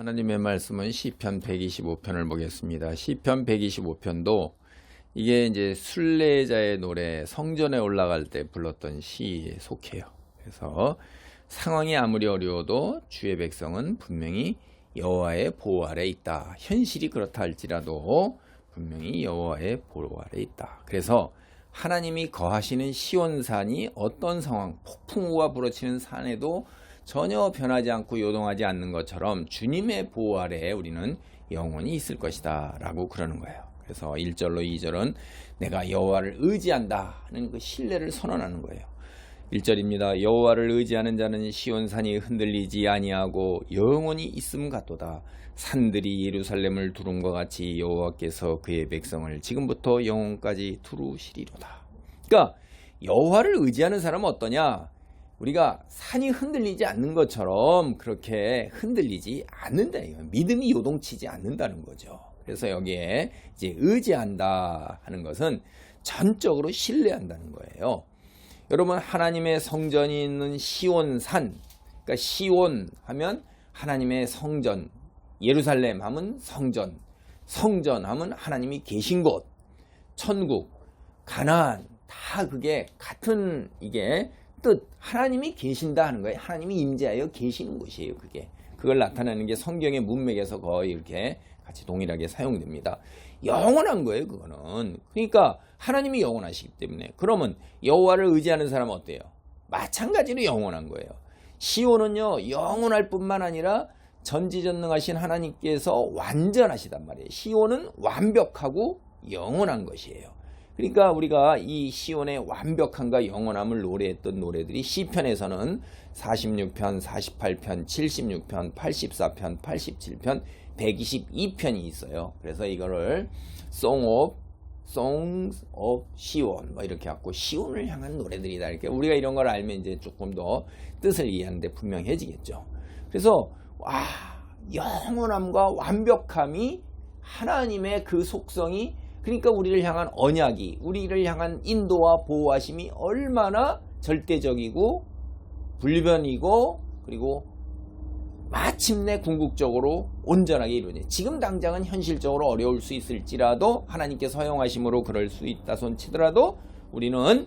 하나님의 말씀은 시편 125편을 보겠습니다. 시편 125편도 이게 이제 순례자의 노래, 성전에 올라갈 때 불렀던 시에 속해요. 그래서 상황이 아무리 어려워도 주의 백성은 분명히 여호와의 보호 아래 있다. 현실이 그렇다 할지라도 분명히 여호와의 보호 아래 있다. 그래서 하나님이 거하시는 시온산이 어떤 상황, 폭풍우가 불어치는 산에도 전혀 변하지 않고 요동하지 않는 것처럼 주님의 보호 아래에 우리는 영원히 있을 것이다 라고 그러는 거예요. 그래서 1절로 2절은 내가 여호와를 의지한다 하는 그 신뢰를 선언하는 거예요. 1절입니다. 여호와를 의지하는 자는 시온산이 흔들리지 아니하고 영원히 있음 같도다. 산들이 예루살렘을 두름과 같이 여호와께서 그의 백성을 지금부터 영원까지 두루시리로다. 그러니까 여호와를 의지하는 사람은 어떠냐? 우리가 산이 흔들리지 않는 것처럼 그렇게 흔들리지 않는다. 믿음이 요동치지 않는다는 거죠. 그래서 여기에 이제 의지한다 하는 것은 전적으로 신뢰한다는 거예요. 여러분, 하나님의 성전이 있는 시온산, 그러니까 시온 하면 하나님의 성전, 예루살렘 하면 성전, 성전 하면 하나님이 계신 곳, 천국, 가나안, 다 그게 같은 이게 뜻, 하나님이 계신다 하는 거예요. 하나님이 임재하여 계시는 곳이에요. 그걸 나타내는 게 성경의 문맥에서 거의 이렇게 같이 동일하게 사용됩니다. 영원한 거예요, 그거는. 그러니까 하나님이 영원하시기 때문에. 그러면 여호와를 의지하는 사람은 어때요? 마찬가지로 영원한 거예요. 시온은요, 영원할 뿐만 아니라 전지전능하신 하나님께서 완전하시단 말이에요. 시온은 완벽하고 영원한 것이에요. 그러니까 우리가 이 시온의 완벽함과 영원함을 노래했던 노래들이 시편에서는 46편, 48편, 76편, 84편, 87편, 122편이 있어요. 그래서 이거를 Songs of 시온 뭐 이렇게 갖고 시온을 향한 노래들이다. 이렇게 우리가 이런 걸 알면 이제 조금 더 뜻을 이해하는데 분명해지겠죠. 그래서 영원함과 완벽함이 하나님의 그 속성이, 그러니까 우리를 향한 언약이, 우리를 향한 인도와 보호하심이 얼마나 절대적이고 불변이고 그리고 마침내 궁극적으로 온전하게 이루어져요. 지금 당장은 현실적으로 어려울 수 있을지라도 하나님께서 허용하심으로 그럴 수 있다 손치더라도 우리는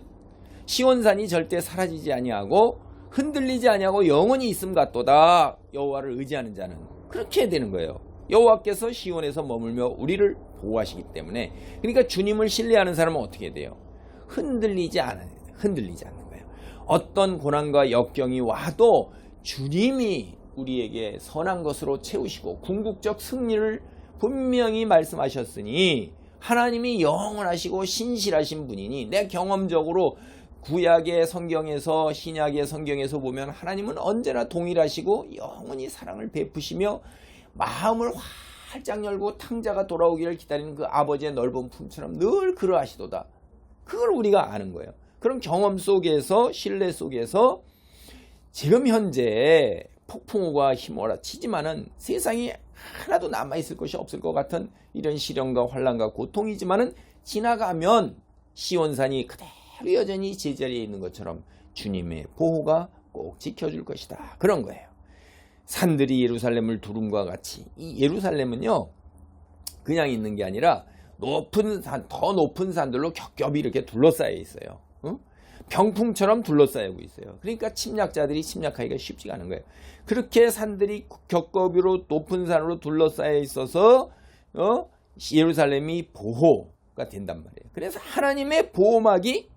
시온산이 절대 사라지지 아니하고 흔들리지 아니하고 영원히 있음 같도다. 여호와를 의지하는 자는 그렇게 해야 되는 거예요. 여호와께서 시온에서 머물며 우리를 보호하시기 때문에. 그러니까 주님을 신뢰하는 사람은 어떻게 돼요? 흔들리지 않는 거예요. 어떤 고난과 역경이 와도 주님이 우리에게 선한 것으로 채우시고 궁극적 승리를 분명히 말씀하셨으니 하나님이 영원하시고 신실하신 분이니, 내 경험적으로 구약의 성경에서 신약의 성경에서 보면 하나님은 언제나 동일하시고 영원히 사랑을 베푸시며 마음을 활짝 열고 탕자가 돌아오기를 기다리는 그 아버지의 넓은 품처럼 늘 그러하시도다. 그걸 우리가 아는 거예요. 그런 경험 속에서, 신뢰 속에서 지금 현재 폭풍우가 휘몰아치지만은 세상이 하나도 남아있을 것이 없을 것 같은 이런 시련과 환난과 고통이지만은 지나가면 시온산이 그대로 여전히 제자리에 있는 것처럼 주님의 보호가 꼭 지켜줄 것이다. 그런 거예요. 산들이 예루살렘을 두름과 같이, 이 예루살렘은요 그냥 있는 게 아니라 높은 산, 더 높은 산들로 겹겹이 이렇게 둘러싸여 있어요. 병풍처럼 둘러싸이고 있어요. 그러니까 침략자들이 침략하기가 쉽지가 않은 거예요. 그렇게 산들이 겹겹이로 높은 산으로 둘러싸여 있어서 예루살렘이 보호가 된단 말이에요. 그래서 하나님의 보호막이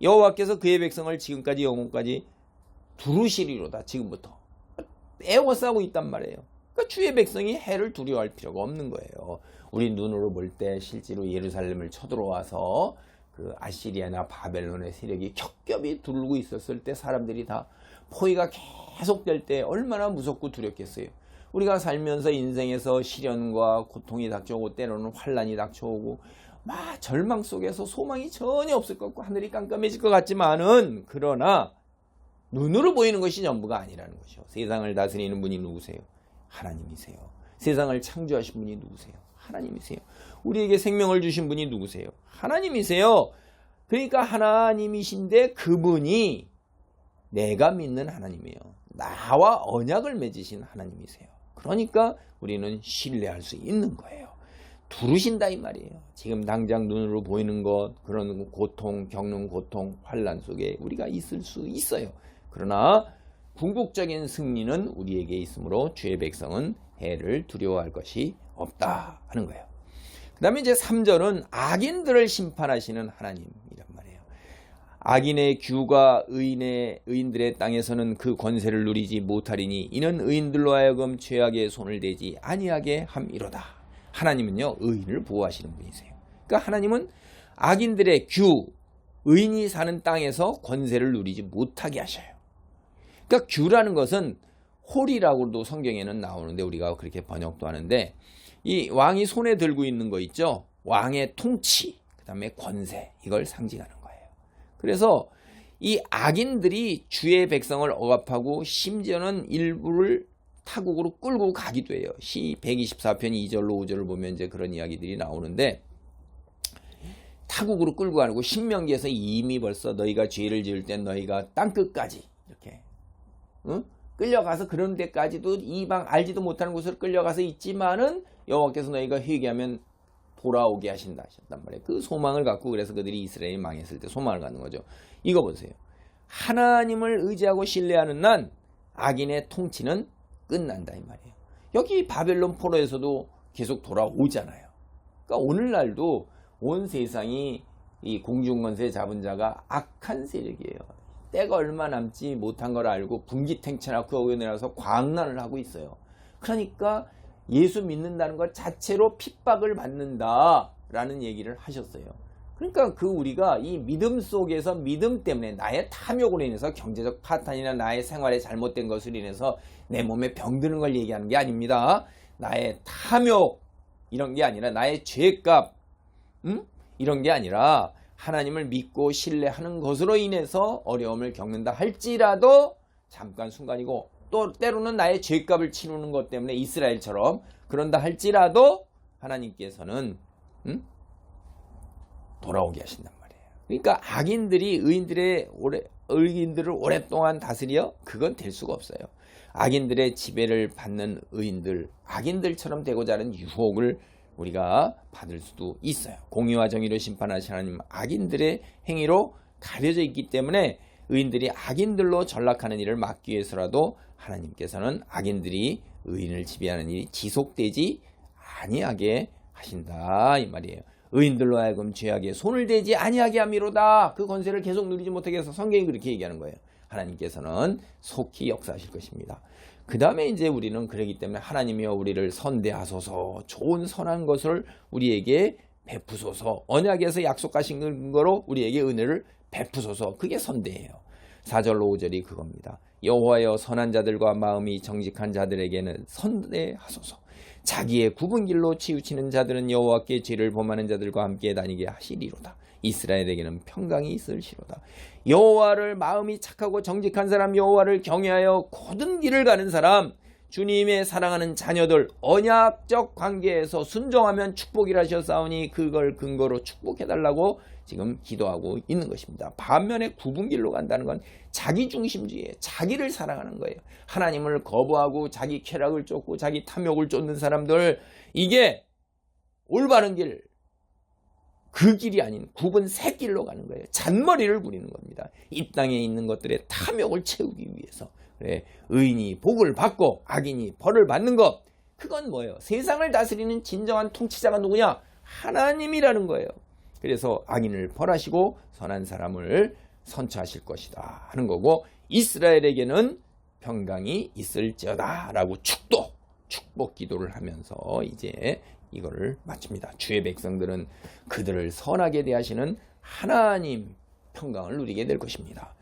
여호와께서 그의 백성을 지금까지 영원까지 두루시리로다. 지금부터 에워싸고 있단 말이에요. 그러니까 주의 백성이 해를 두려워할 필요가 없는 거예요. 우리 눈으로 볼 때 실제로 예루살렘을 쳐들어와서 그 아시리아나 바벨론의 세력이 겹겹이 두르고 있었을 때 사람들이 다 포위가 계속될 때 얼마나 무섭고 두렵겠어요. 우리가 살면서 인생에서 시련과 고통이 닥쳐오고 때로는 환난이 닥쳐오고 막 절망 속에서 소망이 전혀 없을 것 같고 하늘이 깜깜해질 것 같지만은, 그러나 눈으로 보이는 것이 전부가 아니라는 것이요. 세상을 다스리는 분이 누구세요? 하나님이세요. 세상을 창조하신 분이 누구세요? 하나님이세요. 우리에게 생명을 주신 분이 누구세요? 하나님이세요. 그러니까 하나님이신데 그분이 내가 믿는 하나님이에요. 나와 언약을 맺으신 하나님이세요. 그러니까 우리는 신뢰할 수 있는 거예요. 두르신다 이 말이에요. 지금 당장 눈으로 보이는 것, 그런 고통, 겪는 고통, 환난 속에 우리가 있을 수 있어요. 그러나 궁극적인 승리는 우리에게 있으므로 주의 백성은 해를 두려워할 것이 없다 하는 거예요. 그 다음에 이제 3절은 악인들을 심판하시는 하나님이란 말이에요. 악인의 규가 의인들의 땅에서는 그 권세를 누리지 못하리니 이는 의인들로 하여금 죄악의 손을 대지 아니하게 함이로다. 하나님은요, 의인을 보호하시는 분이세요. 그러니까 하나님은 악인들의 규, 의인이 사는 땅에서 권세를 누리지 못하게 하셔요. 그러니까 규라는 것은 홀이라고도 성경에는 나오는데 우리가 그렇게 번역도 하는데, 이 왕이 손에 들고 있는 거 있죠? 왕의 통치, 그 다음에 권세, 이걸 상징하는 거예요. 그래서 이 악인들이 주의 백성을 억압하고 심지어는 일부를 타국으로 끌고 가기도 해요. 시 124편 2절로 5절을 보면 이제 그런 이야기들이 나오는데, 타국으로 끌고 가고 신명기에서 이미 벌써 너희가 죄를 지을 땐 너희가 땅끝까지 이렇게 끌려가서 그런 데까지도 이방 알지도 못하는 곳으로 끌려가서 있지만은 여호와께서 너희가 회개하면 돌아오게 하신다 하셨단 말이에요. 그 소망을 갖고 그래서 그들이 이스라엘이 망했을 때 소망을 갖는 거죠. 이거 보세요. 하나님을 의지하고 신뢰하는 난 악인의 통치는 끝난다 이 말이에요. 여기 바벨론 포로에서도 계속 돌아오잖아요. 그러니까 오늘날도 온 세상이 이 공중권세 잡은 자가 악한 세력이에요. 때가 얼마 남지 못한 걸 알고 분기탱천하고 거기에 내려서 광란을 하고 있어요. 그러니까 예수 믿는다는 것 자체로 핍박을 받는다라는 얘기를 하셨어요. 그러니까 우리가 이 믿음 속에서 믿음 때문에 나의 탐욕으로 인해서 경제적 파탄이나 나의 생활에 잘못된 것으로 인해서 내 몸에 병드는 걸 얘기하는 게 아닙니다. 나의 탐욕 이런 게 아니라 나의 죄값 이런 게 아니라 하나님을 믿고 신뢰하는 것으로 인해서 어려움을 겪는다 할지라도 잠깐 순간이고, 또 때로는 나의 죄값을 치르는 것 때문에 이스라엘처럼 그런다 할지라도 하나님께서는 돌아오게 하신단 말이에요. 그러니까 악인들이 의인들을 오랫동안 다스려? 그건 될 수가 없어요. 악인들의 지배를 받는 의인들, 악인들처럼 되고자 하는 유혹을 우리가 받을 수도 있어요. 공의와 정의로 심판하신 하나님, 악인들의 행위로 가려져 있기 때문에 의인들이 악인들로 전락하는 일을 막기 위해서라도 하나님께서는 악인들이 의인을 지배하는 일이 지속되지 아니하게 하신다 이 말이에요. 의인들로 하여금 죄악에 손을 대지 아니하게 함이로다. 그 권세를 계속 누리지 못하게 해서 성경이 그렇게 얘기하는 거예요. 하나님께서는 속히 역사하실 것입니다. 그 다음에 이제 우리는 그러기 때문에 하나님이여 우리를 선대하소서, 좋은 선한 것을 우리에게 베푸소서, 언약에서 약속하신 거로 우리에게 은혜를 베푸소서. 그게 선대예요. 4절로 5절이 그겁니다. 여호와여 선한 자들과 마음이 정직한 자들에게는 선대하소서. 자기의 굽은 길로 치우치는 자들은 여호와께 죄를 범하는 자들과 함께 다니게 하시리로다. 이스라엘에게는 평강이 있을시로다. 여호와를 마음이 착하고 정직한 사람, 여호와를 경외하여 곧은 길을 가는 사람, 주님의 사랑하는 자녀들, 언약적 관계에서 순종하면 축복이라 하셨사오니 그걸 근거로 축복해달라고 지금 기도하고 있는 것입니다. 반면에 굽은 길로 간다는 건 자기중심주의에 자기를 사랑하는 거예요. 하나님을 거부하고 자기 쾌락을 쫓고 자기 탐욕을 쫓는 사람들, 이게 올바른 길, 그 길이 아닌 굽은 새 길로 가는 거예요. 잔머리를 부리는 겁니다. 이 땅에 있는 것들의 탐욕을 채우기 위해서. 그래, 의인이 복을 받고 악인이 벌을 받는 것, 그건 뭐예요? 세상을 다스리는 진정한 통치자가 누구냐? 하나님이라는 거예요. 그래서 악인을 벌하시고 선한 사람을 선처하실 것이다 하는 거고, 이스라엘에게는 평강이 있을지어다 라고 축복 기도를 하면서 이제 이거를 마칩니다. 주의 백성들은 그들을 선하게 대하시는 하나님 평강을 누리게 될 것입니다.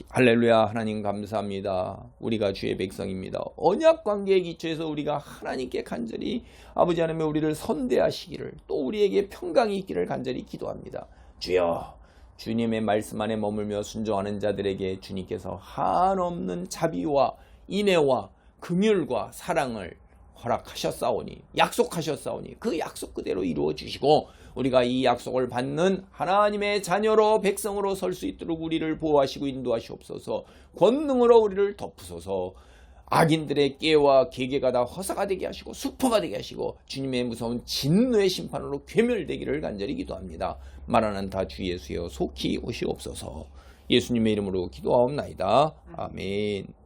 할렐루야. 하나님 감사합니다. 우리가 주의 백성입니다. 언약 관계에 기초해서 우리가 하나님께 간절히 아버지 하나님 우리를 선대하시기를, 또 우리에게 평강이 있기를 간절히 기도합니다. 주여, 주님의 말씀 안에 머물며 순종하는 자들에게 주님께서 한없는 자비와 인애와 긍휼과 사랑을 허락하셨사오니, 약속하셨사오니 그 약속 그대로 이루어 주시고, 우리가 이 약속을 받는 하나님의 자녀로 백성으로 설 수 있도록 우리를 보호하시고 인도하시옵소서. 권능으로 우리를 덮으소서. 악인들의 깨와 계계가 다 허사가 되게 하시고 수포가 되게 하시고 주님의 무서운 진노의 심판으로 괴멸되기를 간절히 기도합니다. 마라난타 주 예수여 속히 오시옵소서. 예수님의 이름으로 기도하옵나이다. 아멘.